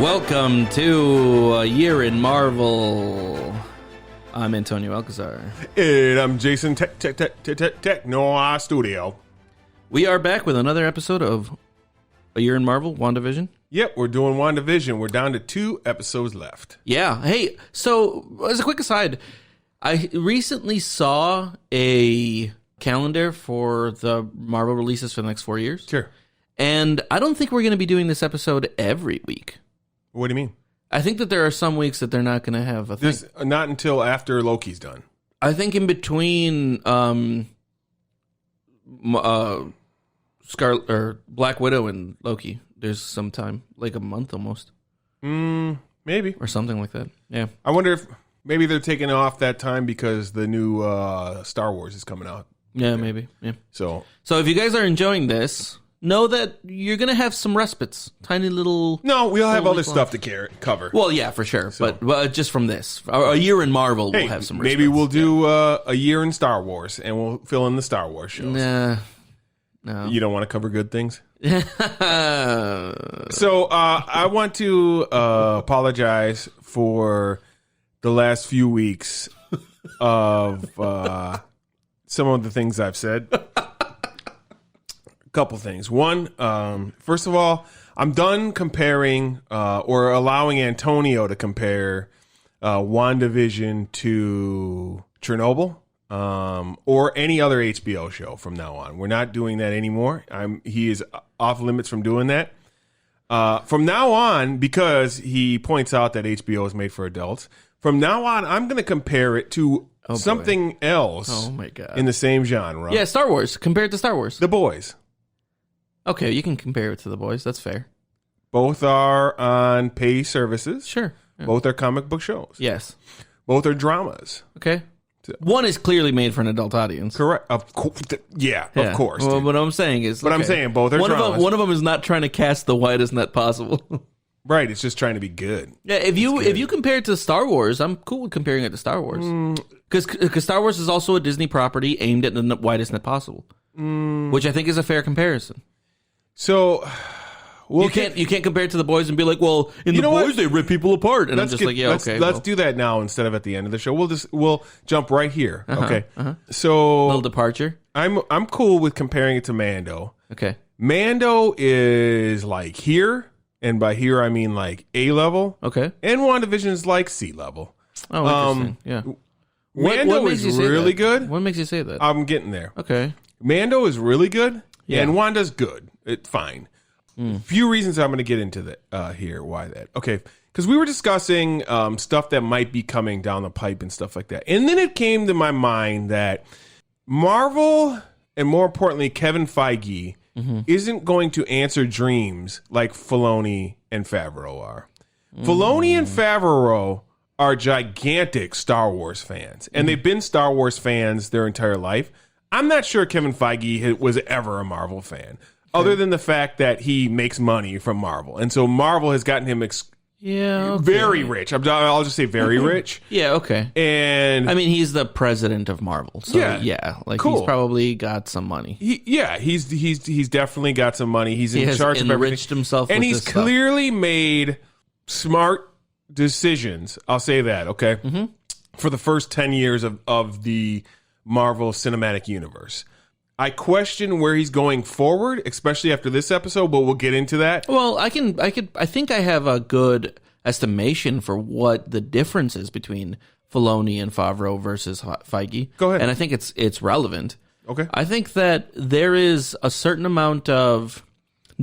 Welcome to A Year in Marvel. I'm Antonio Alcazar. And I'm Jason Techno Studio. We are back with another episode of A Year in Marvel, Wanda Vision. Yep, we're doing Wanda Vision. We're down to 2 episodes left. Yeah. Hey, so as a quick aside, I recently saw a calendar for the Marvel releases for the next 4 years. Sure. And I don't think we're going to be doing this episode every week. What do you mean? I think that there are some weeks that they're not going to have a thing. Not until after Loki's done. I think in between Scarlet or Black Widow and Loki, there's some time, like a month almost. Maybe. Or something like that. Yeah. I wonder if maybe they're taking off that time because the new Star Wars is coming out. Yeah, maybe. Yeah. So if you guys are enjoying this, know that you're going to have some respites. Tiny little... No, we'll have other stuff to cover. Well, yeah, for sure. So. But just from this. A Year in Marvel, we'll have some respites. Maybe we'll do A Year in Star Wars, and we'll fill in the Star Wars shows. Nah. No. You don't want to cover good things? So I want to apologize for the last few weeks of some of the things I've said. Couple things. One, first of all, I'm done comparing or allowing Antonio to compare Wanda Vision to Chernobyl or any other HBO show from now on. We're not doing that anymore. He is off limits from doing that. From now on, because he points out that HBO is made for adults, from now on, I'm going to compare it to something else. Oh my God. In the same genre. Yeah, Star Wars. Compare it to Star Wars. The Boys. Okay, you can compare it to The Boys. That's fair. Both are on pay services. Sure. Yeah. Both are comic book shows. Yes. Both are dramas. Okay. One is clearly made for an adult audience. Correct. Of course. Yeah, of course. Well, what I'm saying is... But I'm saying both are dramas. One of them is not trying to cast the widest net possible. Right. It's just trying to be good. Yeah, if you compare it to Star Wars, I'm cool with comparing it to Star Wars. Because Star Wars is also a Disney property aimed at the widest net possible. Which I think is a fair comparison. So, you can't compare it to The Boys and be like, well, in The Boys they rip people apart, and let's do that now instead of at the end of the show. We'll jump right here. Okay. So, little departure. I'm cool with comparing it to Mando. Okay. Mando is like here, and by here I mean like A level. Okay. And WandaVision is like C level. Oh, interesting. Yeah. Mando is really good. What makes you say that? I'm getting there. Okay. Mando is really good. Yeah. And Wanda's good. It's fine. Few reasons I'm going to get into that here. Why that? Okay. Because we were discussing stuff that might be coming down the pipe and stuff like that. And then it came to my mind that Marvel, and more importantly, Kevin Feige, isn't going to answer dreams like Filoni and Favreau are. Filoni and Favreau are gigantic Star Wars fans. And they've been Star Wars fans their entire life. I'm not sure Kevin Feige was ever a Marvel fan, other than the fact that he makes money from Marvel. And so Marvel has gotten him very rich. I'll just say very rich. Yeah, okay. And I mean, he's the president of Marvel. So yeah like cool. He's probably got some money. He's definitely got some money. He's in charge of everything. Enriched himself and with he's this clearly made smart decisions. I'll say that, okay? For the first 10 years of the Marvel Cinematic Universe. I question where he's going forward, especially after this episode, but we'll get into that. Well, I think I have a good estimation for what the difference is between Filoni and Favreau versus Feige. Go ahead. And I think it's relevant. Okay. I think that there is a certain amount of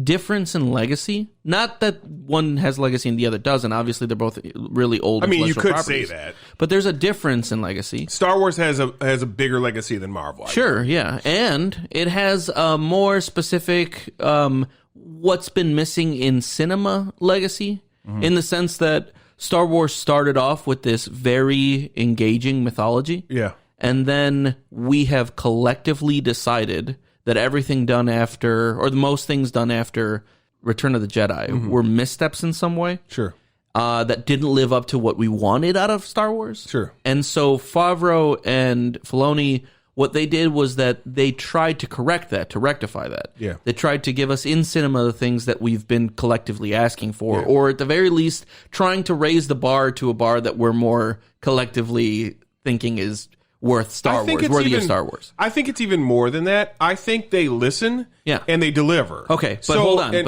difference in legacy. Not that one has legacy and the other doesn't. Obviously, they're both really old. I mean, you could properties. say that, but there's a difference in legacy. Star Wars has a bigger legacy than Marvel. Sure, yeah, and it has a more specific what's been missing in cinema legacy, in the sense that Star Wars started off with this very engaging mythology. Yeah, and then we have collectively decided that everything done after, or the most things done after Return of the Jedi were missteps in some way. Sure. That didn't live up to what we wanted out of Star Wars. Sure. And so Favreau and Filoni What they did was that they tried to correct that, to rectify that. Yeah. They tried to give us in cinema the things that we've been collectively asking for, or at the very least, trying to raise the bar to a bar that we're more collectively thinking is worth Star Wars, worthy of Star Wars. I think it's even more than that. I think they listen and they deliver. Okay, but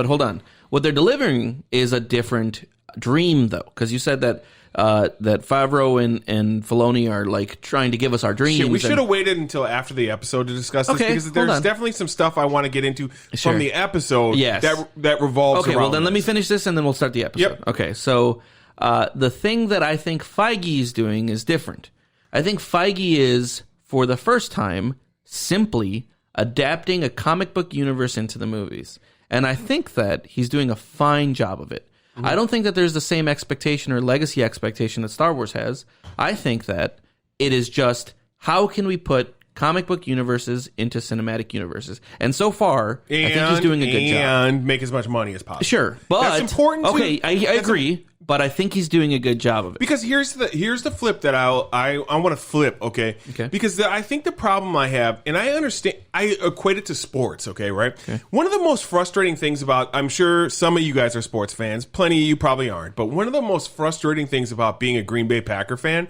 hold on. What they're delivering is a different dream, though, because you said that that Favreau and Filoni are like trying to give us our dreams. Shit, we should have waited until after the episode to discuss this because there's definitely some stuff I want to get into from the episode that revolves around. Okay, well then let me finish this and then we'll start the episode. Yep. Okay, so the thing that I think Feige is doing is different. I think Feige is, for the first time, simply adapting a comic book universe into the movies. And I think that he's doing a fine job of it. I don't think that there's the same expectation or legacy expectation that Star Wars has. I think that it is just, how can we put comic book universes into cinematic universes? And so far, I think he's doing a good job. And make as much money as possible. Sure. But that's important too. Okay, I agree. But I think he's doing a good job of it. Because here's the flip that I want to flip, okay? Because I think the problem I have, and I understand, I equate it to sports, okay, right? Okay. One of the most frustrating things about, I'm sure some of you guys are sports fans, plenty of you probably aren't, but one of the most frustrating things about being a Green Bay Packer fan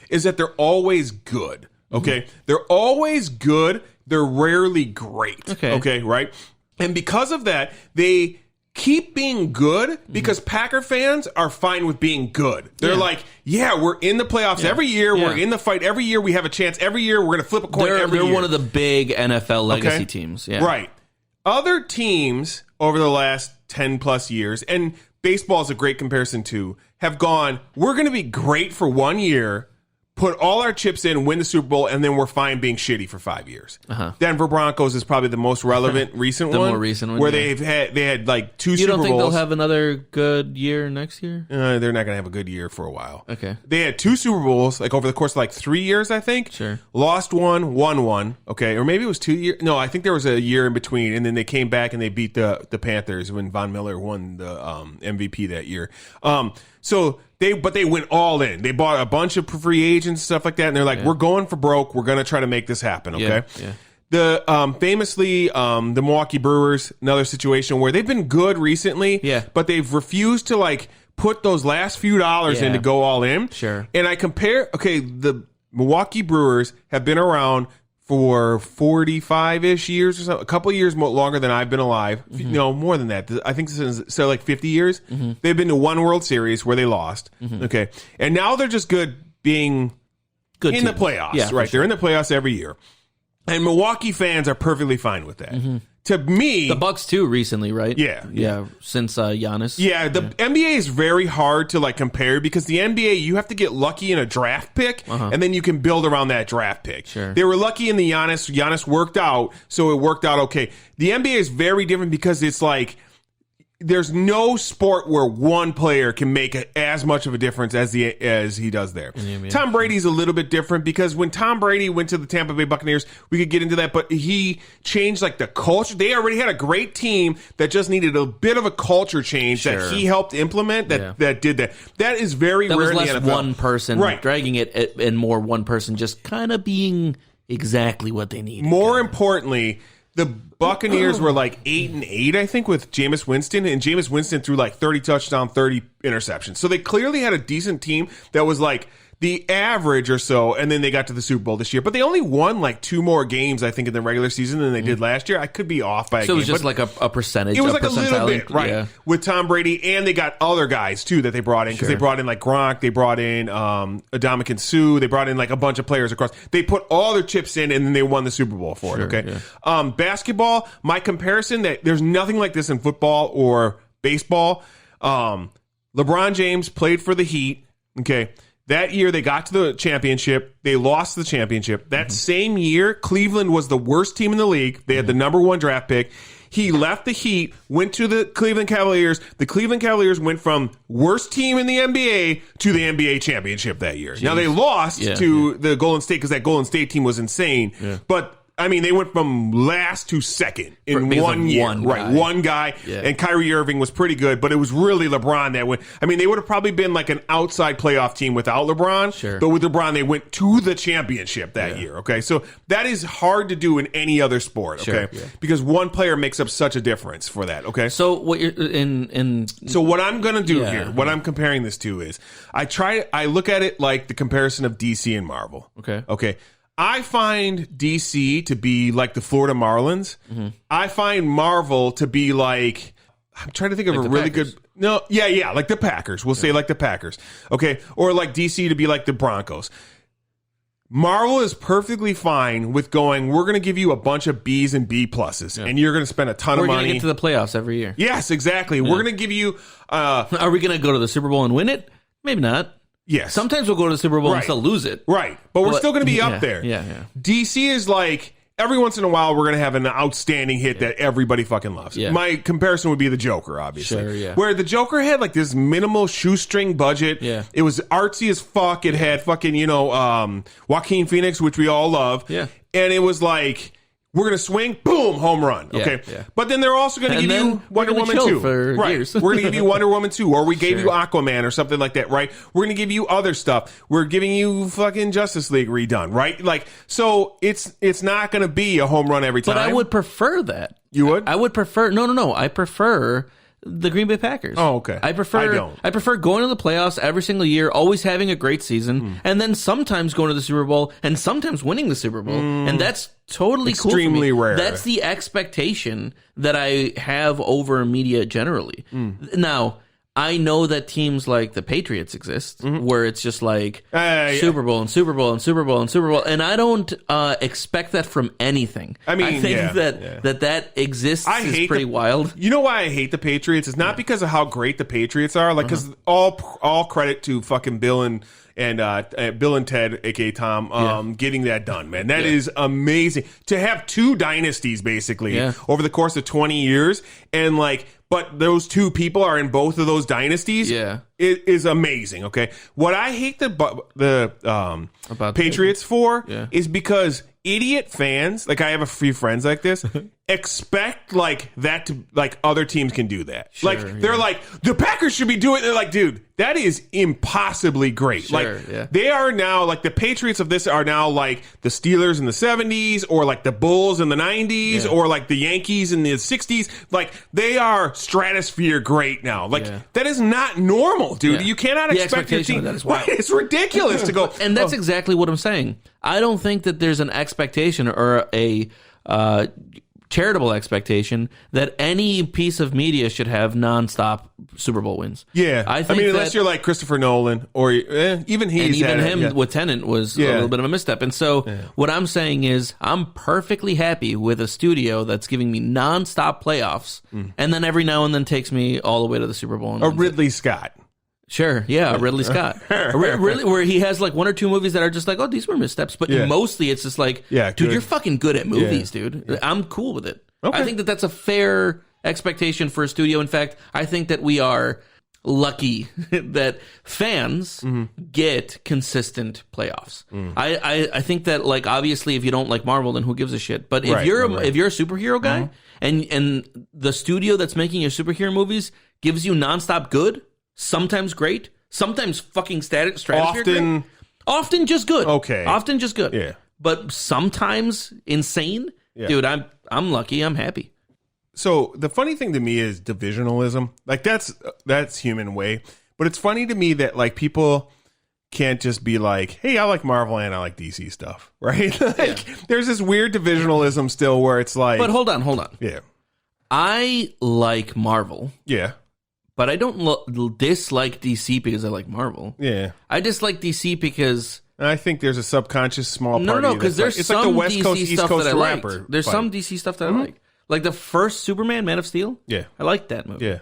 is that they're always good, okay? Mm-hmm. They're always good. They're rarely great, okay, right? And because of that, they keep being good because Packer fans are fine with being good. They're like, we're in the playoffs every year. We're in the fight every year. We have a chance every year. We're going to flip a coin every year. They're one of the big NFL legacy teams. Yeah. Right. Other teams over the last 10 plus years, and baseball is a great comparison too, have gone, we're going to be great for 1 year, put all our chips in, win the Super Bowl, and then we're fine being shitty for 5 years. Denver Broncos is probably the most relevant recent one. The more recent one, where they had like 2 Super Bowls. You don't think they'll have another good year next year? They're not going to have a good year for a while. Okay. They had 2 Super Bowls like over the course of like 3 years, I think. Sure. Lost one, won one. Okay, or maybe it was 2 years. No, I think there was a year in between, and then they came back and they beat the Panthers when Von Miller won the MVP that year. But they went all in. They bought a bunch of free agents, stuff like that, and they're like, we're going for broke. We're going to try to make this happen, okay? Yeah. The famously, the Milwaukee Brewers, another situation where they've been good recently, but they've refused to like put those last few dollars in to go all in. Sure. And I compare, the Milwaukee Brewers have been around for 45-ish years or something, a couple of years longer than I've been alive. No, more than that. I think since like 50 years. They've been to one World Series where they lost. Okay. And now they're just good being good in the playoffs. Yeah, right. Sure. They're in the playoffs every year. And Milwaukee fans are perfectly fine with that. To me, the Bucks too recently, right? Yeah. Since Giannis. Yeah, the NBA is very hard to like compare because the NBA you have to get lucky in a draft pick, and then you can build around that draft pick. Sure. They were lucky in the Giannis. Giannis worked out, so it worked out okay. The NBA is very different because it's like there's no sport where one player can make as much of a difference as he does there. Tom Brady's a little bit different because when Tom Brady went to the Tampa Bay Buccaneers, we could get into that, but he changed like the culture. They already had a great team that just needed a bit of a culture change that he helped implement that did that. That is very rare in the NFL. That was less one person dragging it and more one person just kind of being exactly what they need. More importantly, the Buccaneers were like 8-8, I think, with Jameis Winston, and Jameis Winston threw like 30 touchdowns, 30 interceptions. So they clearly had a decent team that was like the average or so, and then they got to the Super Bowl this year. But they only won like 2 more games, I think, in the regular season than they did last year. I could be off by a game. So it was just like a percentage. It was like a little bit, right, with Tom Brady, and they got other guys, too, that they brought in, because they brought in like Gronk, they brought in Ndamukong Suh, they brought in like a bunch of players across. They put all their chips in, and then they won the Super Bowl for it, okay? Yeah. Basketball, my comparison, that there's nothing like this in football or baseball. LeBron James played for the Heat, okay? That year, they got to the championship. They lost the championship. That same year, Cleveland was the worst team in the league. They had the number 1 draft pick. He left the Heat, went to the Cleveland Cavaliers. The Cleveland Cavaliers went from worst team in the NBA to the NBA championship that year. Jeez. Now, they lost to the Golden State because that Golden State team was insane. Yeah. But I mean, they went from last to second in Because one of year. one Right, guy. one guy. Yeah. And Kyrie Irving was pretty good, but it was really LeBron that went. I mean, they would have probably been like an outside playoff team without LeBron. Sure. But with LeBron, they went to the championship that year. Okay, so that is hard to do in any other sport. Okay, Sure, yeah. because one player makes up such a difference for that. Okay, So what you're in so what I'm going to do Yeah. here, what I'm comparing this to is I look at it like the comparison of DC and Marvel. Okay. Okay. I find DC to be like the Florida Marlins. Mm-hmm. I find Marvel to be like, I'm trying to think of Like a the really Packers. good, no, yeah, like the Packers. We'll say like the Packers. Okay. Or like DC to be like the Broncos. Marvel is perfectly fine with going, we're going to give you a bunch of B's and B pluses, and you're going to spend a ton we're of going money. to get to the playoffs every year. Yes, exactly. We're going to give you, Are we going to go to the Super Bowl and win it? Maybe not. yes. Sometimes we'll go to the Super Bowl and Right. still lose it. Right. But we're still going to be yeah, up there. Yeah. DC is like, every once in a while, we're going to have an outstanding hit that everybody fucking loves. Yeah. My comparison would be the Joker, obviously. Sure, yeah. Where the Joker had like this minimal shoestring budget. Yeah. It was artsy as fuck. It had fucking, Joaquin Phoenix, which we all love. Yeah. And it was like, we're going to swing, boom, home run. Yeah, Okay. yeah. But then they're also going to And give then you we're Wonder gonna Woman chill 2. for Right. years. We're going to give you Wonder Woman 2, or we gave you Sure. Aquaman or something like that, right? We're going to give you other stuff. We're giving you fucking Justice League redone, right? Like, so it's not going to be a home run every time. But I would prefer that. You would? I would prefer. No. I prefer the Green Bay Packers. Oh, okay. I don't. I prefer going to the playoffs every single year, always having a great season, and then sometimes going to the Super Bowl and sometimes winning the Super Bowl, and that's totally Extremely cool for me. rare. That's the expectation that I have over media generally. Now, I know that teams like the Patriots exist, where it's just like Yeah. Super Bowl and Super Bowl and Super Bowl and Super Bowl, and I don't expect that from anything. I mean, I think yeah, that exists I is hate pretty wild. You know why I hate the Patriots? It's not because of how great the Patriots are, like because all credit to fucking Bill and Ted, aka Tom, getting that done, man. That is amazing to have two dynasties basically over the course of 20 years, and like, but those two people are in both of those dynasties. Yeah. It is amazing. Okay, what I hate the Patriots for is because idiot fans, like I have a few friends like this, expect like that to like other teams can do that. Sure, like they're like the Packers should be doing. They're like, dude, that is impossibly great. Sure, like they are now like the Patriots of this are now like the Steelers in the 70s, or like the Bulls in the 90s, or like the Yankees in the 60s. Like they are stratosphere great now. Like that is not normal, dude. Yeah. You cannot The expect your expectation team. of that is wild. Right, it's ridiculous to go. And that's exactly what I'm saying. I don't think that there's an expectation or a charitable expectation that any piece of media should have nonstop Super Bowl wins. Yeah, I think mean, unless that, you're like Christopher Nolan, or even he's and even had him it, with Tenet was a little bit of a misstep. And so what I'm saying is I'm perfectly happy with a studio that's giving me nonstop playoffs, and then every now and then takes me all the way to the Super Bowl. And or Ridley Scott. Sure, yeah, Ridley Scott. Really, where he has like one or two movies that are just like, oh, these were missteps, but mostly it's just like, dude, good. you're fucking good at movies, dude. I'm cool with it. Okay. I think that that's a fair expectation for a studio. In fact, I think that we are lucky that fans get consistent playoffs. I think that, like, obviously if you don't like Marvel, then who gives a shit? But if you're a superhero guy and the studio that's making your superhero movies gives you nonstop good, sometimes great, sometimes fucking stratosphere great, often just good. Okay. Often just good. Yeah. But sometimes insane. Yeah. Dude, I'm lucky. I'm happy. So the funny thing to me is divisionalism. Like that's human way. But it's funny to me that like people can't just be like, hey, I like Marvel and I like DC stuff, right? There's this weird divisionalism still where it's like, But hold on. Yeah. I like Marvel. Yeah. But I don't dislike DC because I like Marvel. Yeah. I dislike DC because And I think there's a subconscious small party. no, because there's it's some like the West DC Coast East stuff Coast that I rapper. like. There's fight. some DC stuff that I like the first Superman, Man of Steel. Yeah. I liked that movie. Yeah.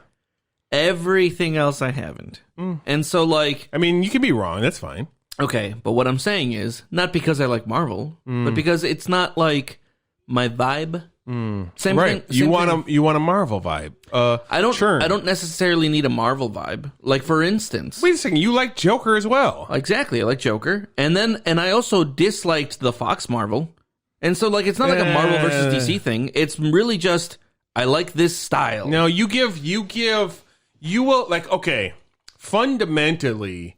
Everything else I haven't, and so like, I mean, you can be wrong. That's fine. okay, but what I'm saying is not because I like Marvel, but because it's not like my vibe. Same Right. thing. You want a Marvel vibe. I don't. Sure. I don't necessarily need a Marvel vibe. Like for instance, Wait a second. You like Joker as well. exactly. I like Joker, and I also disliked the Fox Marvel. And so, like, it's not like a Marvel versus DC thing. It's really just, I like this style. No, you will, like, okay, fundamentally,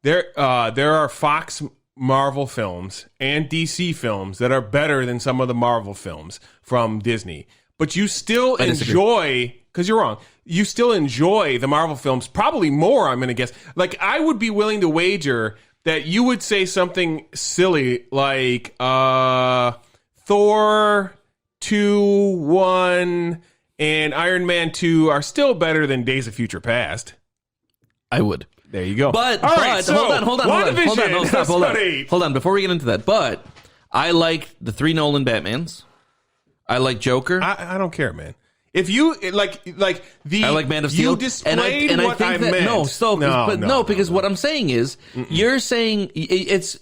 there are Fox Marvel films and DC films that are better than some of the Marvel films from Disney. But you still enjoy, because you're wrong, you still enjoy the Marvel films probably more, I'm going to guess. Like, I would be willing to wager that you would say something silly like Thor 2, 1, and Iron Man 2 are still better than Days of Future Past. I would. There you go. But so, hold on. Before we get into that, but I like the 3 Nolan Batmans. I like Joker. I don't care, man. If you like the, I like Man of Steel. You displayed what I meant. Because what I'm saying is, you're saying it's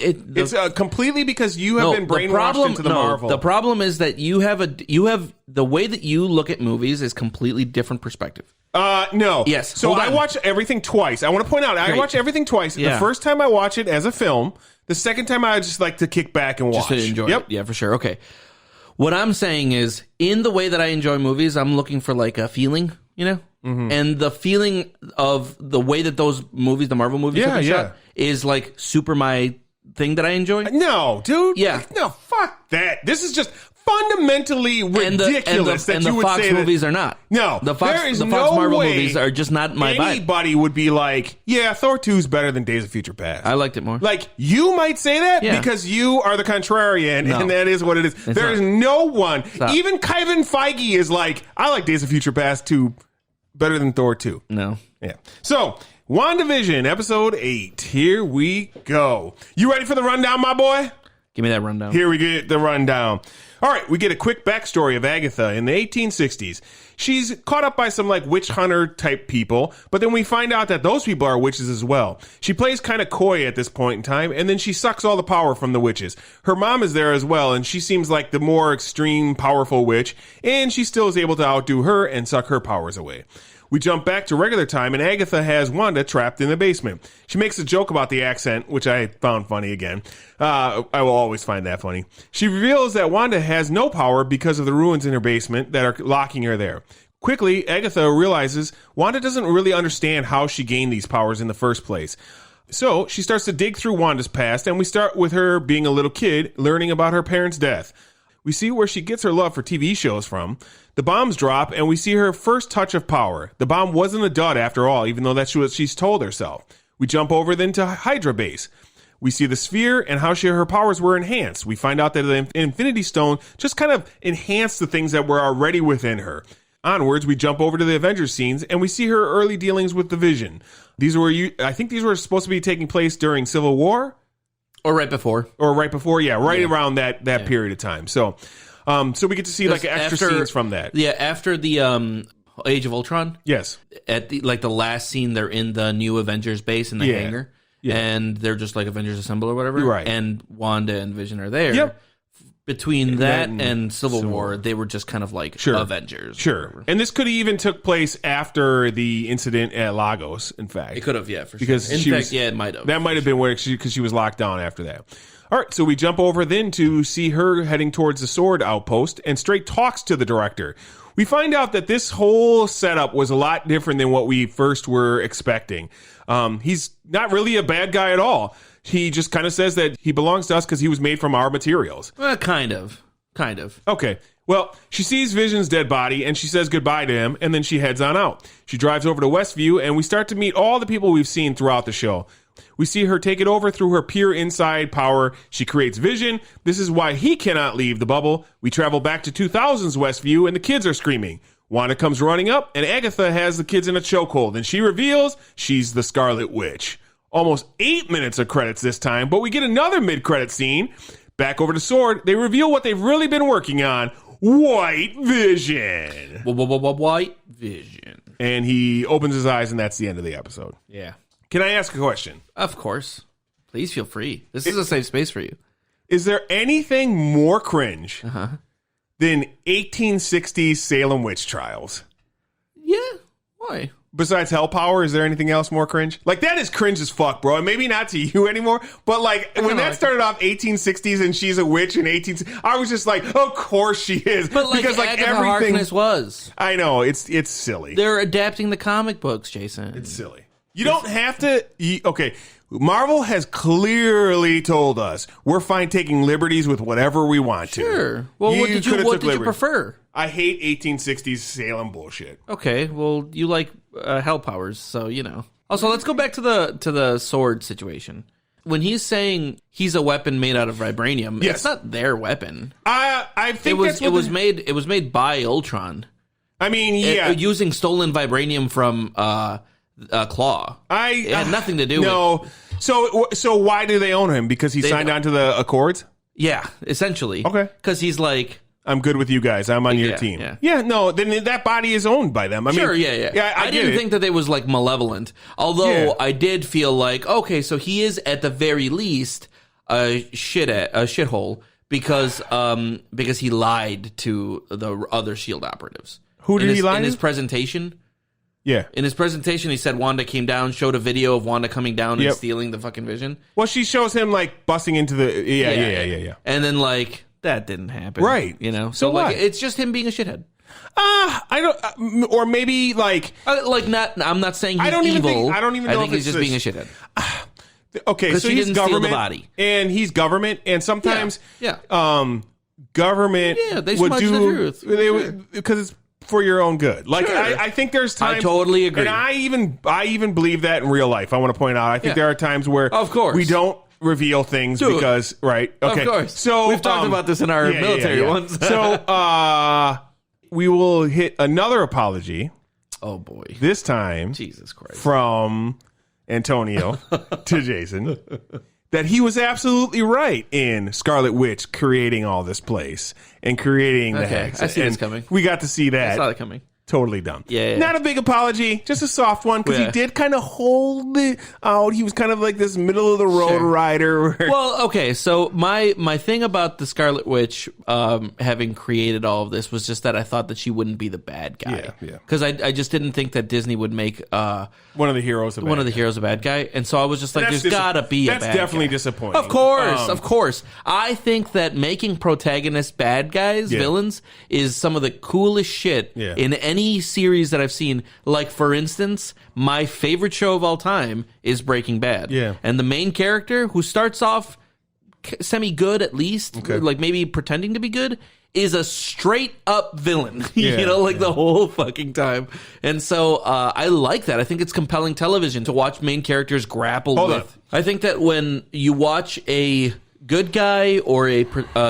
completely because you have been brainwashed into the Marvel. The problem is that you have the way that you look at movies is completely different perspective. No. Yes. So I watch everything twice. I want to point out, I watch everything twice. Yeah. The first time I watch it as a film. The second time I just like to kick back and watch. Just to enjoy it. Yeah, for sure. Okay. What I'm saying is, in the way that I enjoy movies, I'm looking for like a feeling, you know? Mm-hmm. And the feeling of the way that those movies, the Marvel movies have been shot, is like super my thing that I enjoy. No, dude. Yeah. Like, no, fuck that. This is just fundamentally ridiculous that you would Fox say movies are not. No, the Fox Marvel movies are just not my vibe. Anybody would be like, yeah, Thor 2 is better than Days of Future Past. I liked it more. Like, you might say that because you are the contrarian, and that is what it is. There is no one, even Kevin Feige is like, I like Days of Future Past 2 better than Thor 2. No. Yeah. So, Wanda Vision, episode 8. Here we go. You ready for the rundown, my boy? Give me that rundown. Here we get the rundown. All right, we get a quick backstory of Agatha in the 1860s. She's caught up by some like witch hunter type people, but then we find out that those people are witches as well. She plays kind of coy at this point in time, and then she sucks all the power from the witches. Her mom is there as well, and she seems like the more extreme, powerful witch, and she still is able to outdo her and suck her powers away. We jump back to regular time, and Agatha has Wanda trapped in the basement. She makes a joke about the accent, which I found funny again. I will always find that funny. She reveals that Wanda has no power because of the ruins in her basement that are locking her there. Quickly, Agatha realizes Wanda doesn't really understand how she gained these powers in the first place. So she starts to dig through Wanda's past, and we start with her being a little kid, learning about her parents' death. We see where she gets her love for TV shows from. The bombs drop, and we see her first touch of power. The bomb wasn't a dud after all, even though that's what she's told herself. We jump over then to Hydra base. We see the sphere and how her powers were enhanced. We find out that the Infinity Stone just kind of enhanced the things that were already within her. Onwards, we jump over to the Avengers scenes, and we see her early dealings with the Vision. I think these were supposed to be taking place during Civil War? Or right before, around that period of time. So we get to see like extra scenes from that. Yeah, after the Age of Ultron. Yes. At the last scene, they're in the new Avengers base in the hangar, and they're just like Avengers Assemble or whatever. Right. And Wanda and Vision are there. Yep. Between that and Civil War, they were just kind of like Avengers. Sure. And this could have even took place after the incident at Lagos, in fact. It could have, for sure. Because it might have. That might have been where because she was locked down after that. All right, so we jump over then to see her heading towards the sword outpost and straight talks to the director. We find out that this whole setup was a lot different than what we first were expecting. He's not really a bad guy at all. He just kind of says that he belongs to us because he was made from our materials. Kind of. Okay. Well, she sees Vision's dead body, and she says goodbye to him, and then she heads on out. She drives over to Westview, and we start to meet all the people we've seen throughout the show. We see her take it over through her pure inside power. She creates Vision. This is why he cannot leave the bubble. We travel back to 2000's Westview, and the kids are screaming. Wanda comes running up, and Agatha has the kids in a chokehold, and she reveals she's the Scarlet Witch. Almost 8 minutes of credits this time, but we get another mid-credit scene. Back over to Sword, they reveal what they've really been working on, White Vision. White Vision. And he opens his eyes, and that's the end of the episode. Yeah. Can I ask a question? Of course. Please feel free. This is a safe space for you. Is there anything more cringe than 1860s Salem witch trials? Yeah. Why? besides Hell Power, is there anything else more cringe? Like, that is cringe as fuck, bro. And maybe not to you anymore, but like when that started off 1860s and she's a witch in 18, I was just like, of course she is. But like, because like Agatha everything Harkness was. I know it's silly. They're adapting the comic books, Jason. It's silly. You don't have to. Okay, Marvel has clearly told us we're fine taking liberties with whatever we want to. Sure. Well, what did you prefer? I hate 1860s Salem bullshit. Okay, well, you like hell powers, so you know. Also, let's go back to the sword situation. When he's saying he's a weapon made out of vibranium, it's not their weapon. I think it was made by Ultron. I mean, yeah, using stolen vibranium from Claw. It had nothing to do with. No. So why do they own him? Because he signed on to the Accords? Yeah, essentially. Okay. Because he's like, I'm good with you guys. I'm on your team. Yeah, no, then that body is owned by them. I mean, I didn't think that it was like malevolent. Although I did feel like, okay, so he is at the very least a shithole because he lied to the other SHIELD operatives. Who did he lie to? In his presentation. Yeah. In his presentation, he said Wanda came down, showed a video of Wanda coming down and stealing the fucking Vision. Well, she shows him like busting into the yeah. And then like that didn't happen, right? You know, so like it's just him being a shithead. I don't, or maybe like not. I'm not saying he's evil. I don't even know if he's just being a shithead. Okay, so he's government, body. And he's government, and sometimes government they would do the truth because it's for your own good. Like I think there's times I totally agree, and I even believe that in real life. I want to point out I think there are times where of course we don't reveal things because okay, of course. So we've talked about this in our military ones. So we will hit another apology. Oh boy, this time Jesus Christ from Antonio to Jason. That he was absolutely right in Scarlet Witch creating all this place and creating the hex. I see this coming. We got to see that. I saw it coming. Totally dumb. Yeah. Not a big apology, just a soft one because he did kind of hold it out. He was kind of like this middle of the road rider. Well, okay. So my thing about the Scarlet Witch having created all of this was just that I thought that she wouldn't be the bad guy. Yeah. Because I just didn't think that Disney would make one of the heroes a bad guy, and so I was just like, there's gotta be a bad guy. That's definitely disappointing. Of course. I think that making protagonists bad guys, villains, is some of the coolest shit in any series that I've seen. Like, for instance, my favorite show of all time is Breaking Bad. Yeah. And the main character, who starts off semi-good at least, like maybe pretending to be good, is a straight-up villain, the whole fucking time. And so I like that. I think it's compelling television to watch main characters grapple with. I think that when you watch a good guy or a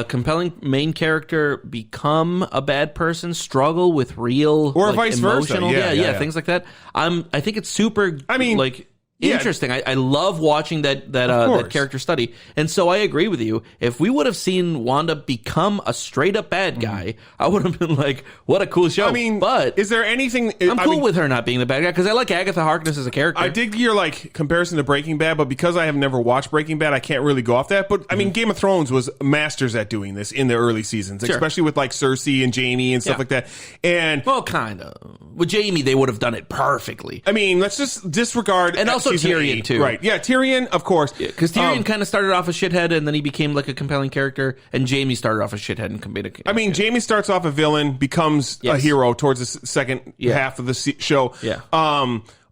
compelling main character become a bad person, struggle with real or vice versa, things like that. I think it's super. Interesting. I love watching that character study, and so I agree with you. If we would have seen Wanda become a straight up bad guy, I would have been like, "What a cool show!" I mean, but is there anything? I'm cool with her not being the bad guy because I like Agatha Harkness as a character. I dig your comparison to Breaking Bad, but because I have never watched Breaking Bad, I can't really go off that. But I mean, Game of Thrones was masters at doing this in the early seasons, especially with like Cersei and Jaime and stuff like that. And kind of with Jaime, they would have done it perfectly. I mean, let's just disregard and also Tyrion too. Right. Yeah, Tyrion, of course. Because Tyrion kind of started off a shithead, and then he became like a compelling character, and Jaime started off a shithead and became I mean, Jaime starts off a villain, becomes a hero towards the second half of the show. Yeah.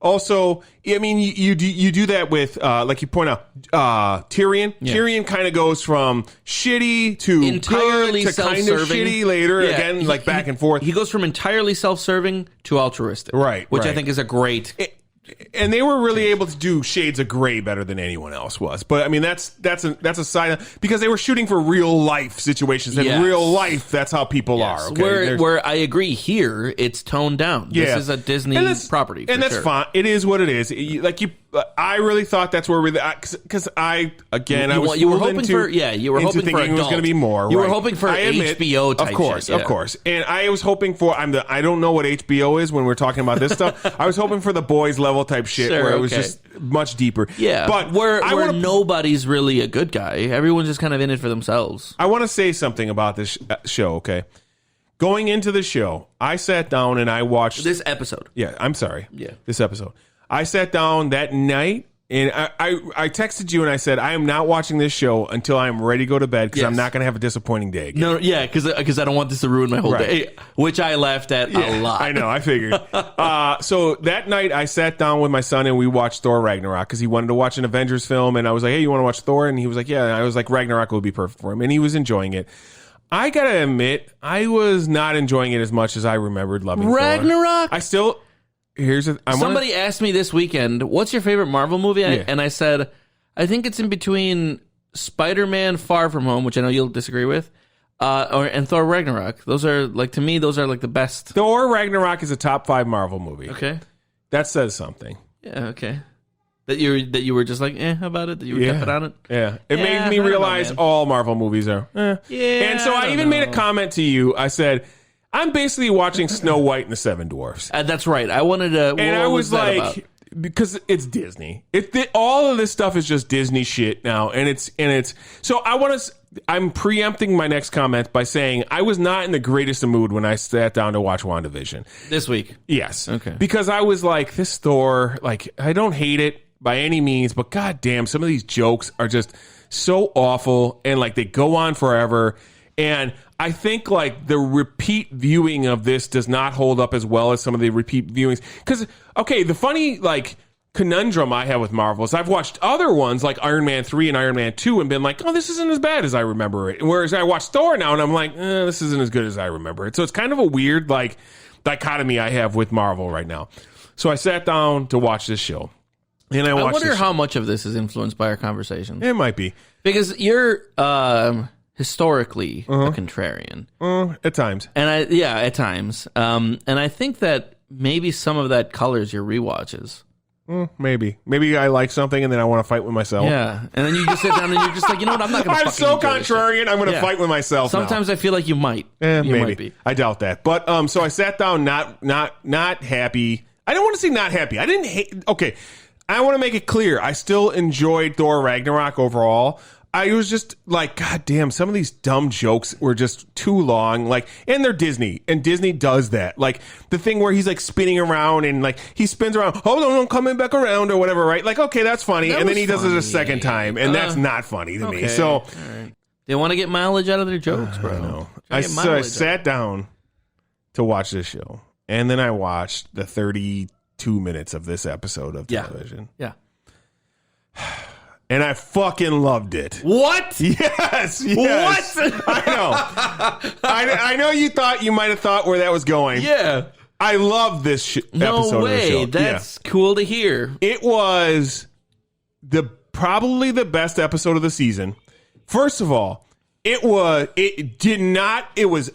Also, I mean, you do that with, like you point out, Tyrion. Yeah. Tyrion kind of goes from shitty to entirely good to kind of shitty later. Again, back and forth. He goes from entirely self-serving to altruistic. Right. Which I think is a great... And they were really able to do shades of gray better than anyone else was. But I mean, that's a sign because they were shooting for real life situations. In real life, that's how people are. Okay? Where I agree here, it's toned down. This is a Disney property, and that's fine. It is what it is. I really thought that's where because I was you were hoping for thinking for it was going to be more. You were hoping for HBO type, of course. And I was hoping for I don't know what HBO is when we're talking about this stuff. I was hoping for the boys level type shit where it was just much deeper. Yeah, but where nobody's really a good guy. Everyone's just kind of in it for themselves. I want to say something about this show. Okay. going into the show, I sat down and I watched This episode. Yeah, I'm sorry. Yeah. This episode. I sat down that night and I texted you and I said, I am not watching this show until I'm ready to go to bed because I'm not going to have a disappointing day again. No, yeah, because I don't want this to ruin my whole day, which I laughed at a lot. I know, I figured. So that night I sat down with my son and we watched Thor Ragnarok because he wanted to watch an Avengers film and I was like, hey, you want to watch Thor? And he was like, yeah. And I was like, Ragnarok would be perfect for him. And he was enjoying it. I got to admit, I was not enjoying it as much as I remembered loving Ragnarok? Thor. I still... Somebody asked me this weekend, what's your favorite Marvel movie? And I said, I think it's in between Spider-Man Far From Home, which I know you'll disagree with, and Thor Ragnarok. Those are, like, to me, those are, like, the best. Thor Ragnarok is a top 5 Marvel movie. Okay. That says something. Yeah, okay. That you were just like, about it? That you were kept it on it? Yeah. It made me realize all Marvel movies are, Yeah. And so I even made a comment to you. I said... I'm basically watching Snow White and the Seven Dwarfs. That's right. I wanted to... And I was like, because it's Disney. All of this stuff is just Disney shit now. And it's so I'm preempting my next comment by saying I was not in the greatest of mood when I sat down to watch Wanda Vision. This week? Yes. Okay. Because I was like, this Thor, like, I don't hate it by any means, but goddamn, some of these jokes are just so awful and like they go on forever. And I think like the repeat viewing of this does not hold up as well as some of the repeat viewings. Because, okay, the funny like conundrum I have with Marvel is I've watched other ones like Iron Man 3 and Iron Man 2 and been like, oh, this isn't as bad as I remember it. Whereas I watch Thor now and I'm like, this isn't as good as I remember it. So it's kind of a weird like dichotomy I have with Marvel right now. So I sat down to watch this show. And I wonder how much of this is influenced by our conversation. It might be. Because you're... historically a contrarian at times, and at times, and I think that maybe some of that colors your rewatches. Maybe I like something and then I want to fight with myself. Yeah, and then you just sit down and you're just like, you know what, I'm not going to. I'm so contrarian. I'm going to fight with myself. Sometimes now. I feel like you might. Maybe. Might be. I doubt that. But so I sat down, not happy. I don't want to say not happy. I didn't hate. Okay, I want to make it clear. I still enjoyed Thor Ragnarok overall. I was just like, God damn, some of these dumb jokes were just too long. Like, and they're Disney, and Disney does that. Like, the thing where he's like spinning around and like he spins around, hold on, I'm coming back around or whatever, right? Like, okay, that's funny. And then he does it a second time, and that's not funny to me. So, they want to get mileage out of their jokes, bro. No. I sat down to watch this show, and then I watched the 32 minutes of this episode of television. Yeah. And I fucking loved it. What? Yes. What? I know. I know you might have thought where that was going. Yeah. I love this episode No of the way. show. That's cool to hear. It was probably the best episode of the season. First of all, it was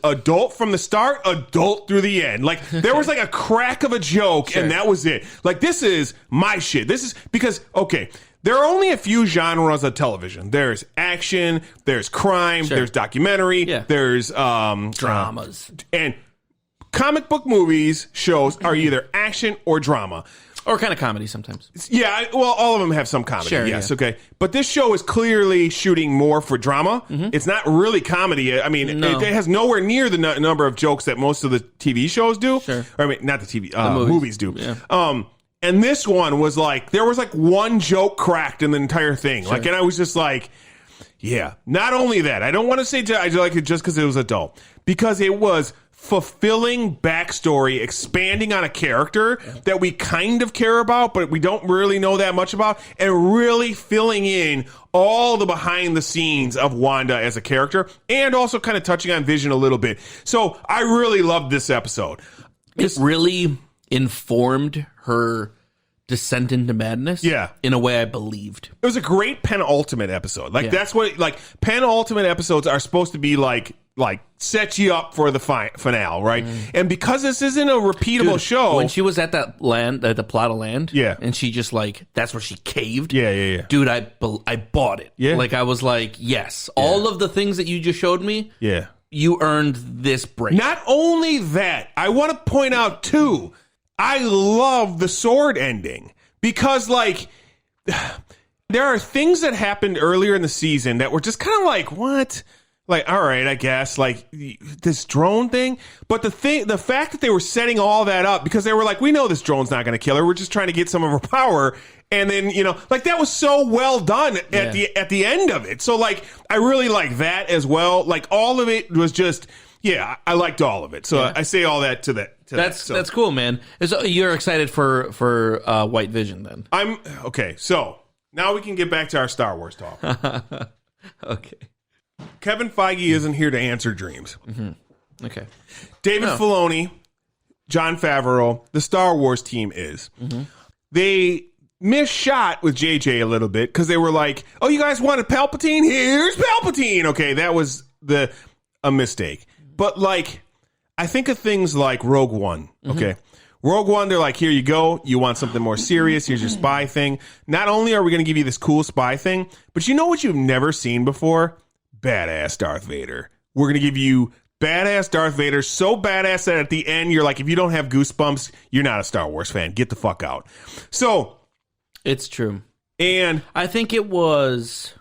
adult from the start, adult through the end. Like, there was like a crack of a joke, and that was it. Like, this is my shit. This is because, okay, there are only a few genres of television. There's action, there's crime, there's documentary, there's dramas. And comic book movies, shows are either action or drama. Or kind of comedy sometimes. Yeah, well, all of them have some comedy, yes, okay. But this show is clearly shooting more for drama. It's not really comedy. I mean, it has nowhere near the number of jokes that most of the TV shows do. Or, I mean, not the TV, movies do. Yeah. And this one was like, there was like one joke cracked in the entire thing. Like, and I was just like, yeah. Not only that, I don't want to say I like it just because it was adult. Because it was fulfilling backstory, expanding on a character that we kind of care about, but we don't really know that much about, and really filling in all the behind the scenes of Wanda as a character, and also kind of touching on Vision a little bit. So I really loved this episode. It really informed her descent into madness in a way I believed. It was a great penultimate episode. Like, that's what, like, penultimate episodes are supposed to be like set you up for the finale, right? And because this isn't a repeatable show. When she was at that land, at the plot of land, and she just like, that's where she caved. Yeah. Dude, I bought it. Yeah. Like, I was like, yes, all of the things that you just showed me. Yeah. You earned this break. Not only that, I want to point out too, I love the sword ending because, like, there are things that happened earlier in the season that were just kind of like, what? like, all right, I guess, like this drone thing. But the fact that they were setting all that up because they were like, we know this drone's not going to kill her. We're just trying to get some of her power. And then, like that was so well done at the end of it. So like, I really like that as well. Like all of it was just, yeah, I liked all of it. So I say all that to that. That's cool, man. So you're excited for White Vision then? I'm okay. So now we can get back to our Star Wars talk. Okay. Kevin Feige isn't here to answer dreams. Mm-hmm. Okay. David Filoni, Jon Favreau, the Star Wars team is. Mm-hmm. They misshot with JJ a little bit because they were like, oh, you guys wanted Palpatine? Here's Palpatine. Okay, that was a mistake. But like, I think of things like Rogue One. Okay. Mm-hmm. Rogue One, they're like, here you go. You want something more serious? Here's your spy thing. Not only are we going to give you this cool spy thing, but you know what you've never seen before? Badass Darth Vader. We're going to give you badass Darth Vader, so badass that at the end you're like, if you don't have goosebumps, you're not a Star Wars fan. Get the fuck out. So it's true. And I think it was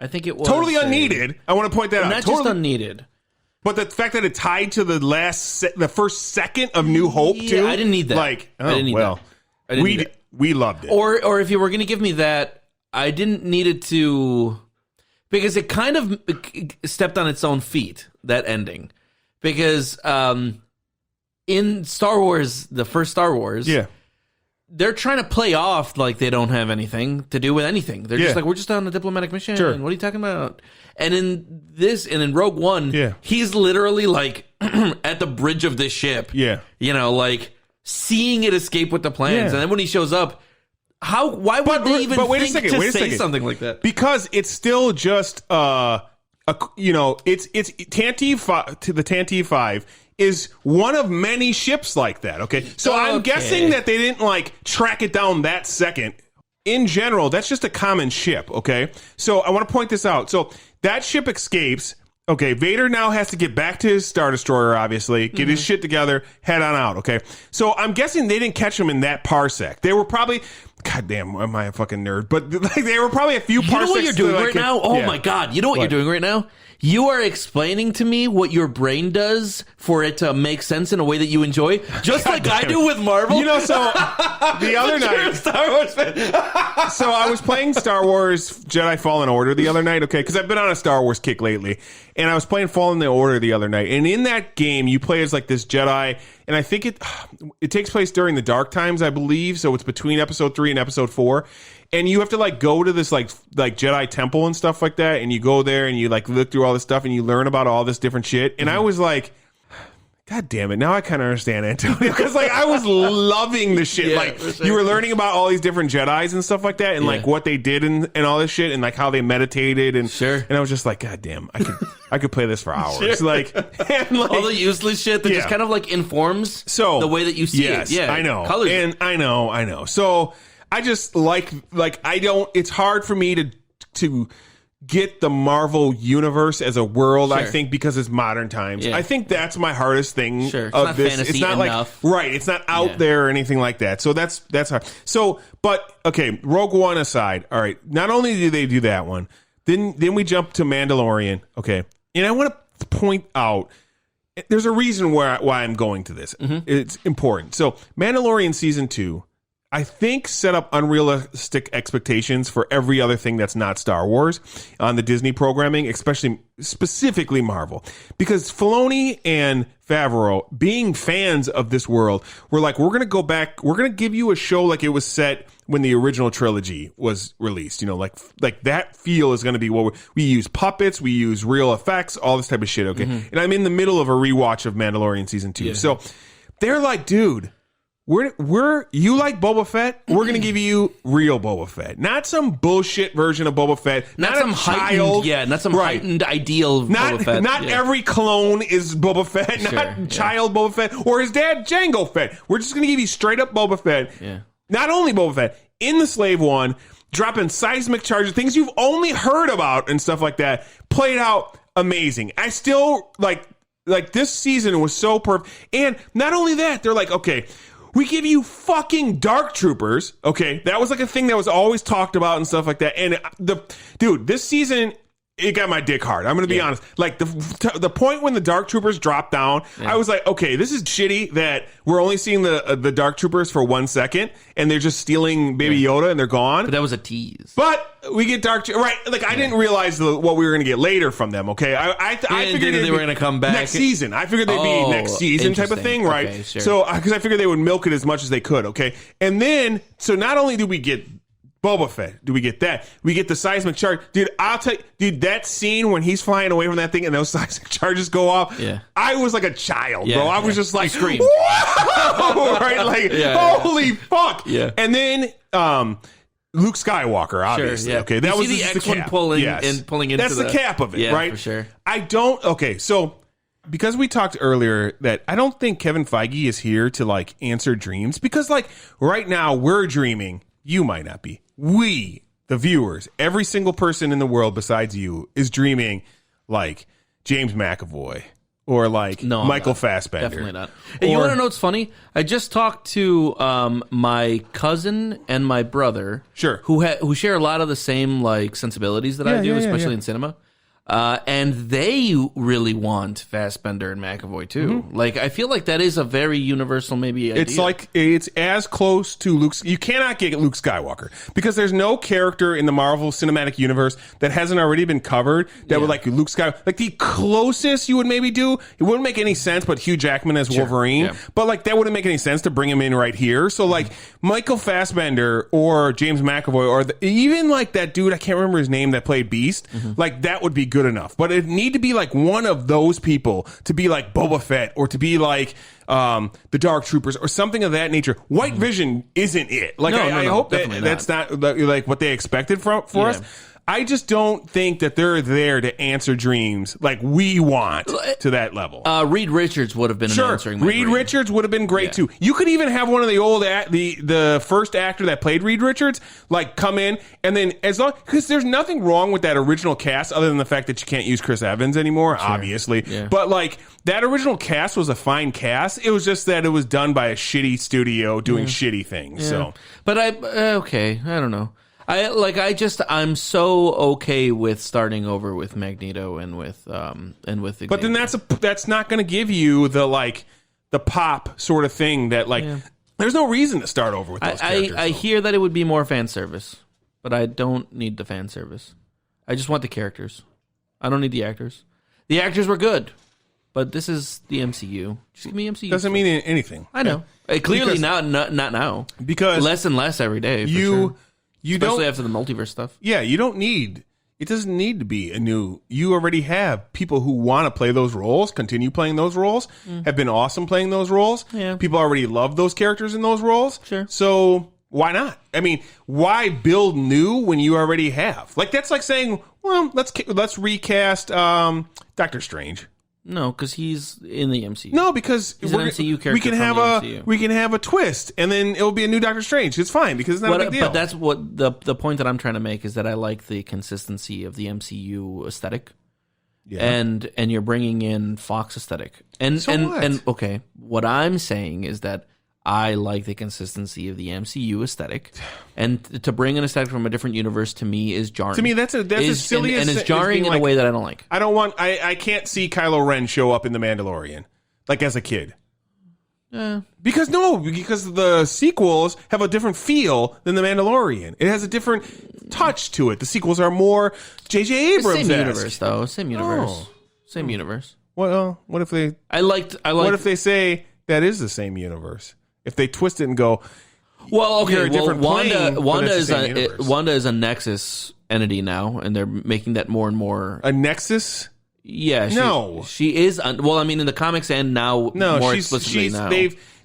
totally unneeded. I want to point that out. Not totally, just unneeded. But the fact that it tied to the first second of New Hope too. I didn't need that. Like, I didn't need that. We loved it. Or if you were going to give me that, I didn't need it to, because it kind of stepped on its own feet, that ending. Because in Star Wars, the first Star Wars, they're trying to play off like they don't have anything to do with anything. They're just like, we're just on a diplomatic mission. Sure. What are you talking about? And in Rogue One, he's literally like at the bridge of this ship. Yeah. Like seeing it escape with the plans. And then when he shows up, why would they even think to say something like that? Because it's still just it's Tantive 5 to the Tantive 5 is one of many ships like that. Okay. So I'm guessing that they didn't like track it down that second. In general, that's just a common ship. Okay. So I want to point this out. So that ship escapes. Okay. Vader now has to get back to his Star Destroyer, obviously, get his shit together, head on out. Okay. So I'm guessing they didn't catch him in that parsec. They were probably, God damn, am I a fucking nerd? But like, they were probably a few parsecs. You know what you're doing right now? Oh my God. You know what you're doing right now? You are explaining to me what your brain does for it to make sense in a way that you enjoy, just like I do with Marvel. So the other night, you're a Star Wars fan. So I was playing Star Wars Jedi Fallen Order the other night, okay, because I've been on a Star Wars kick lately, and I was playing Fallen Order the other night, and in that game, you play as like this Jedi, and I think it takes place during the Dark Times, I believe, so it's between Episode 3 and Episode 4. And you have to like go to this like Jedi temple and stuff like that, and you go there and you like look through all this stuff and you learn about all this different shit. And I was like, God damn it! Now I kind of understand Antonio, because like I was loving the shit. Like you were learning about all these different Jedis and stuff like that, and like what they did and all this shit, and like how they meditated and and I was just like, God damn, I could play this for hours. Like, and like all the useless shit that just kind of like informs the way that you see it. Yeah, I know, I know. So I just like it's hard for me to get the Marvel universe as a world, I think, because it's modern times. I think that's my hardest thing of this. It's not enough. It's not out there or anything like that. So that's hard. So, but okay, Rogue One aside, all right, not only do they do that one, then we jump to Mandalorian, okay? And I want to point out, there's a reason why I'm going to this. It's important. So, Mandalorian Season 2, I think, set up unrealistic expectations for every other thing that's not Star Wars on the Disney programming, specifically Marvel. Because Filoni and Favreau, being fans of this world, were like, we're going to go back, we're going to give you a show like it was set when the original trilogy was released. Like that feel is going to be what we use puppets, we use real effects, all this type of shit, okay? And I'm in the middle of a rewatch of Mandalorian Season 2. So they're like, dude, you like Boba Fett? We're gonna give you real Boba Fett, not some bullshit version of Boba Fett, not some child, not some heightened ideal of Boba Fett. Not every clone is Boba Fett, not child Boba Fett or his dad Jango Fett. We're just gonna give you straight up Boba Fett. Not only Boba Fett in the Slave One, dropping seismic charges, things you've only heard about and stuff like that, played out amazing. I still like this season was so perfect, and not only that, they're like, okay, we give you fucking Dark Troopers, okay? That was like a thing that was always talked about and stuff like that. And this season it got my dick hard. I'm going to be honest. Like the point when the Dark Troopers dropped down, I was like, okay, this is shitty that we're only seeing the Dark Troopers for 1 second and they're just stealing Baby Yoda and they're gone. But that was a tease. But we get right. Like I didn't realize what we were going to get later from them. Okay, I figured they were going to come back next season. I figured they'd be next season type of thing, right? Okay, sure. So because I figured they would milk it as much as they could. Okay, and then so not only do we get Boba Fett, do we get that? We get the seismic charge. Dude, I'll tell you, dude, that scene when he's flying away from that thing and those seismic charges go off, I was like a child, bro. I was just like, whoa! Right? Like, holy fuck. Yeah. And then, Luke Skywalker, obviously. Sure, okay, that was the X-1 pulling and pulling into that's the cap of it, right? For sure. So because we talked earlier that I don't think Kevin Feige is here to like answer dreams because like right now we're dreaming. You might not be. We, the viewers, every single person in the world besides you is dreaming like James McAvoy or like Michael Fassbender. Definitely not. And you want to know what's funny? I just talked to my cousin and my brother, who share a lot of the same like sensibilities that I do, especially in cinema. And they really want Fassbender and McAvoy too. Mm-hmm. Like, I feel like that is a very universal maybe idea. It's like, it's as close to Luke. You cannot get Luke Skywalker because there's no character in the Marvel Cinematic Universe that hasn't already been covered that would like Luke Skywalker. Like the closest you would maybe do, it wouldn't make any sense, but Hugh Jackman as Wolverine. Yeah. But like that wouldn't make any sense to bring him in right here. So like Michael Fassbender or James McAvoy or even like that dude, I can't remember his name that played Beast. Like that would be good enough, but it need to be like one of those people to be like Boba Fett or to be like the Dark Troopers or something of that nature. White Vision isn't it. Like I hope that's not like what they expected for us. I just don't think that they're there to answer dreams like we want to that level. Reed Richards would have been answering my dream. Richards would have been great too. You could even have one of the old the first actor that played Reed Richards like come in and then as long because there's nothing wrong with that original cast other than the fact that you can't use Chris Evans anymore, obviously. Yeah. But like that original cast was a fine cast. It was just that it was done by a shitty studio doing shitty things. Yeah. So, but I don't know. I'm so okay with starting over with Magneto and with Xavier. But then that's not going to give you the pop sort of thing that there's no reason to start over with those characters. I hear that it would be more fan service, but I don't need the fan service. I just want the characters. I don't need the actors. The actors were good, but this is the MCU. Just give me MCU. Doesn't mean anything. I know. Clearly not now. Because less and less every day. Especially after the multiverse stuff. Yeah, it doesn't need to be you already have people who want to play those roles, continue playing those roles, have been awesome playing those roles. Yeah. People already love those characters in those roles. Sure. So why not? I mean, why build new when you already have? Like, that's like saying, well, let's recast Doctor Strange. No, because he's in the MCU. No, because he's an MCU character. We can have a twist, and then it'll be a new Doctor Strange. It's fine because it's not a big deal. But that's what the point that I'm trying to make is that I like the consistency of the MCU aesthetic. Yeah. And you're bringing in Fox aesthetic. And okay, what I'm saying is that I like the consistency of the MCU aesthetic, and to bring an aesthetic from a different universe to me is jarring. To me, that's as silly and it's jarring in a way that I don't like. I can't see Kylo Ren show up in The Mandalorian like as a kid. Because the sequels have a different feel than The Mandalorian. It has a different touch to it. The sequels are more J.J. Abrams. Same universe, though. Same universe. Same universe. Well, what if they? What if they say that is the same universe? If they twist it and go, well, okay, Wanda is a Nexus entity now, and they're making that more and more a Nexus. Yeah, she is. In the comics and now more explicitly now.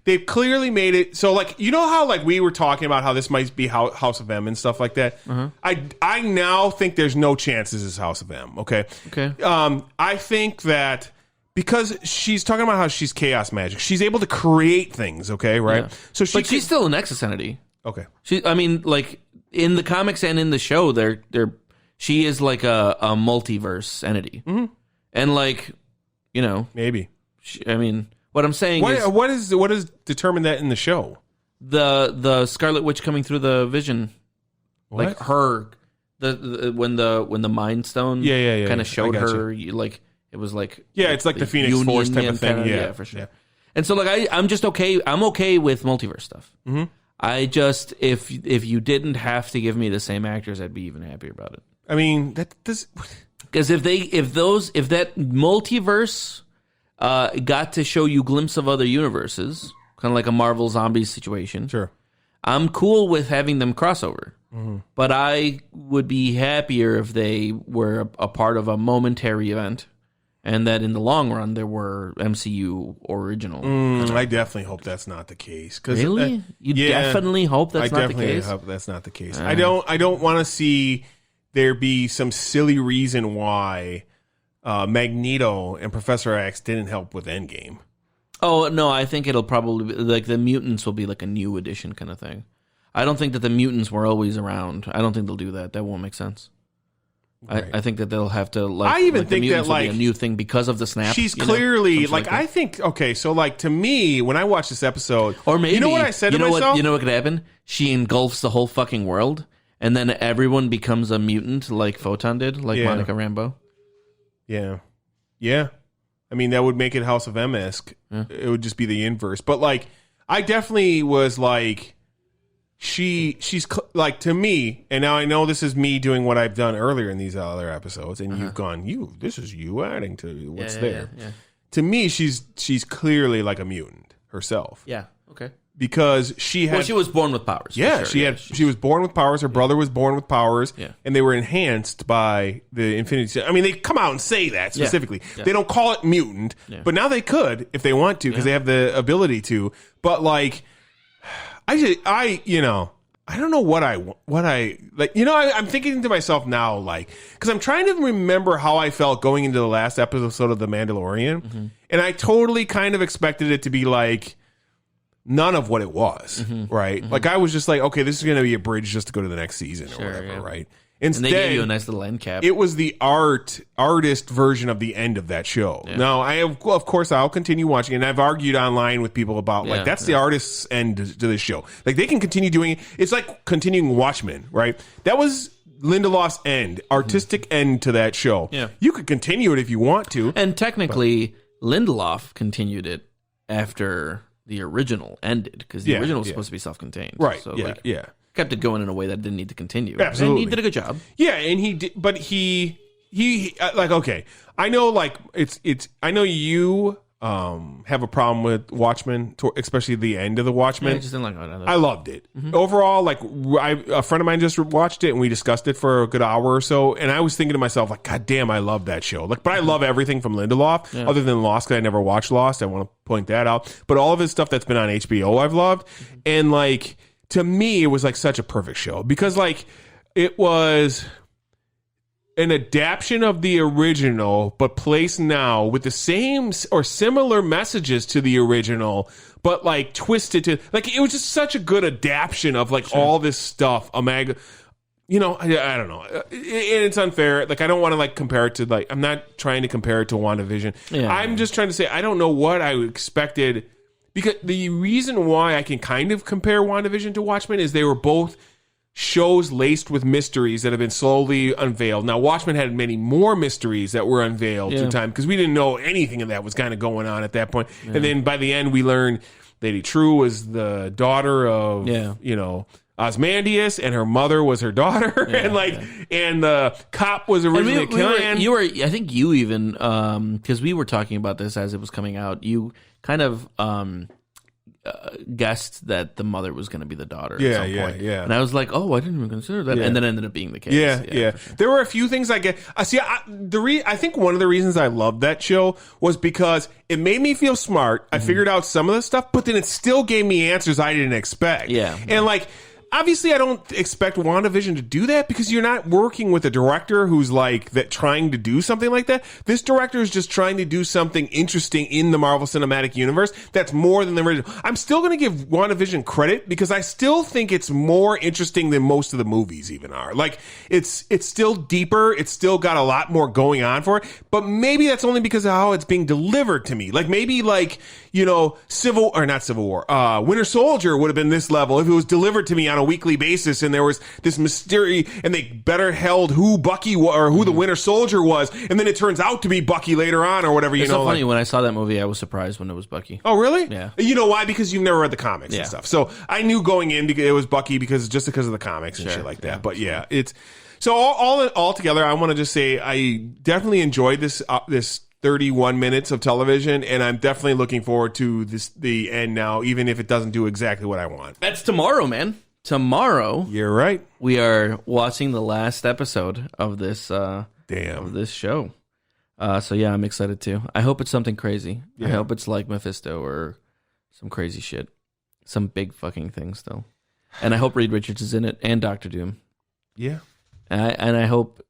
They've clearly made it so you know how we were talking about how this might be House of M and stuff like that. I now think there's no chance this is House of M. Okay. I think that. Because she's talking about how she's chaos magic. She's able to create things, okay, right? Yeah. So she's still a Nexus entity. Okay. In the comics and in the show, she is like a multiverse entity. Mm-hmm. And maybe. What I'm saying is what is determined that in the show? The Scarlet Witch coming through the Vision. What? Like her When the Mind Stone kind of showed her like it was like it's like the Phoenix Force type of thing. Yeah, for sure. Yeah. And so like I'm just okay. I'm okay with multiverse stuff. Mm-hmm. I just if you didn't have to give me the same actors, I'd be even happier about it. I mean because if that multiverse got to show you glimpse of other universes, kind of like a Marvel Zombies situation. Sure. I'm cool with having them crossover. Mm-hmm. But I would be happier if they were a part of a momentary event and that in the long run there were MCU original. I definitely hope that's not the case. Really? You definitely hope that's not the case? I definitely hope that's not the case. I don't want to see there be some silly reason why Magneto and Professor X didn't help with Endgame. Oh, no, I think it'll probably be, like the mutants will be like a new edition kind of thing. I don't think that the mutants were always around. I don't think they'll do that. That won't make sense. Right. I think that they'll have to like. I even think that like a new thing because of the snap. She's clearly like I think okay. So like to me, when I watch this episode, or maybe you know what I said to myself. You know what could happen? She engulfs the whole fucking world, and then everyone becomes a mutant, like Photon did, like Monica Rambeau. Yeah. I mean, that would make it House of M-esque. Yeah. It would just be the inverse. But, like, I definitely was like, she's like, to me, and now I know this is me doing what I've done earlier in these other episodes, and you've gone, this is you adding to what's there. Yeah. To me, she's clearly like a mutant herself. Yeah, okay. Because she was born with powers. Yeah, sure. She was born with powers. Her brother was born with powers. Yeah. And they were enhanced by the Infinity. I mean, they come out and say that specifically. Yeah. They don't call it mutant, but now they could if they want to because they have the ability to. But like, I don't know what I like. You know, I'm thinking to myself now, like, because I'm trying to remember how I felt going into the last episode of The Mandalorian, and I totally kind of expected it to be like. None of what it was, right? Like I was just like, okay, this is going to be a bridge just to go to the next season or whatever, right? Instead, and they gave you a nice little end cap. It was the artist version of the end of that show. Yeah. Now, of course, I'll continue watching, and I've argued online with people about like that's the artist's end to this show. Like they can continue doing it. It's like continuing Watchmen, right? That was Lindelof's end, artistic end to that show. Yeah, you could continue it if you want to, and technically, Lindelof continued it after. The original ended because the original was supposed to be self-contained, right? So kept it going in a way that didn't need to continue. Absolutely, and he did a good job. Yeah, and he did, but he like okay. I know, like it's. I know you have a problem with Watchmen, especially the end of the Watchmen. Yeah, I just didn't like it. I loved it overall. Like a friend of mine just watched it and we discussed it for a good hour or so. And I was thinking to myself, like, God damn, I love that show. Like, but I love everything from Lindelof, other than Lost, because I never watched Lost. I want to point that out. But all of his stuff that's been on HBO, I've loved. And like to me, it was like such a perfect show because like it was. An adaptation of the original, but placed now with the same or similar messages to the original, but like twisted to like it was just such a good adaptation of like all this stuff. You know, I don't know, and it's unfair. Like I don't want to like compare it to like I'm not trying to compare it to Wanda Vision. Yeah. I'm just trying to say I don't know what I expected because the reason why I can kind of compare Wanda Vision to Watchmen is they were both. Shows laced with mysteries that have been slowly unveiled. Now, Watchmen had many more mysteries that were unveiled through time because we didn't know anything of that was kind of going on at that point. Yeah. And then by the end, we learned Lady True was the daughter of, Ozymandias, and her mother was her daughter, and the cop was originally Killian. I think you even because we were talking about this as it was coming out. You kind of. Guessed that the mother was going to be the daughter at some point. Yeah. And I was like, oh, I didn't even consider that. And then it ended up being the case. Yeah. Sure. There were a few things I get. I think one of the reasons I loved that show was because it made me feel smart. I figured out some of the stuff, but then it still gave me answers I didn't expect. Yeah. And like, obviously I don't expect WandaVision to do that because you're not working with a director who's like that trying to do something like that. This director is just trying to do something interesting in the Marvel Cinematic Universe that's more than the original. I'm still going to give WandaVision credit because I still think it's more interesting than most of the movies even are. Like it's still deeper. It's still got a lot more going on for it, but maybe that's only because of how it's being delivered to me. Like maybe like, you know, Winter Soldier would have been this level if it was delivered to me on a weekly basis, and there was this mystery, and they better held who Bucky or who the Winter Soldier was, and then it turns out to be Bucky later on or whatever. It's so funny. When I saw that movie, I was surprised when it was Bucky. Oh, really? Yeah. You know why? Because you've never read the comics and stuff. So I knew going in because it was Bucky because of the comics and shit like that. But yeah, it's so all together. I want to just say I definitely enjoyed this 31 minutes of television, and I'm definitely looking forward to the end now, even if it doesn't do exactly what I want. That's tomorrow, man. Tomorrow, you're right. We are watching the last episode of this of this show. So yeah, I'm excited too. I hope it's something crazy. Yeah. I hope it's like Mephisto or some crazy shit. Some big fucking things though. And I hope Reed Richards is in it and Doctor Doom. Yeah. And I hope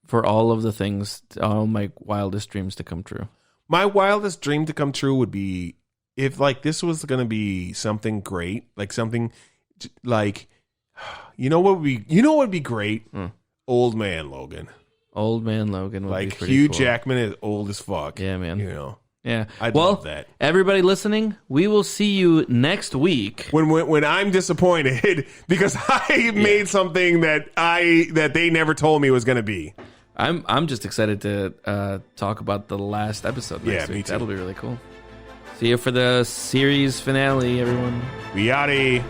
for all of the things, all my wildest dreams to come true. My wildest dream to come true would be if like this was going to be something great, like something like, what would be great? Old Man Logan. Old Man Logan would like be pretty Hugh cool. Jackman is old as fuck. Yeah, man. Yeah. I'd love that. Everybody listening, we will see you next week. When I'm disappointed because I made something that they never told me was going to be. I'm just excited to talk about the last episode next week. Me too. That'll be really cool. See you for the series finale, everyone. We oughty.